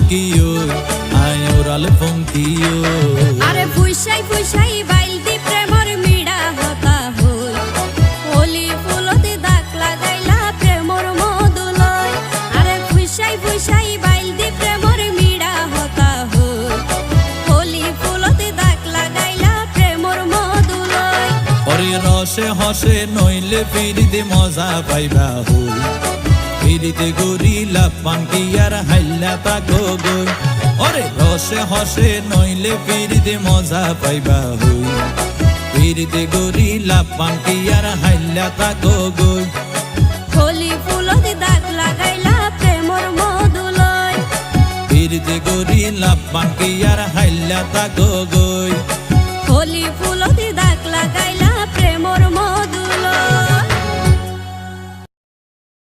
কিও আয় ওরাল ফঙ্কিও আরে ফুইসাই ফুইসাই বাইলতি প্রেমর মিড়া হতা হই হোলি ফুলতে দাগ লাগাইলা প্রেমর মধুলয় আরে ফুইসাই ফুইসাই বাইলতি প্রেমর মিড়া হতা হই হোলি ফুলতে দাগ লাগাইলা প্রেমর মধুলয় ওরে রসে হসে নইলে ফিরিতে মজা পাইবা হই ফিরিতে গরিলা পাঙ্কি আর হাইলা তাকো গই ওরে রসে হসে নইলে ফিরিতে মজা পাইবা হই ফিরিতে গরিলা পাঙ্কি আর হাইলা তাকো গই হোলি ফুলতে দাগ লাগাইলা প্রেমর মধুলয় ফিরিতে গরিলা পাঙ্কি আর হাইলা তাকো গই।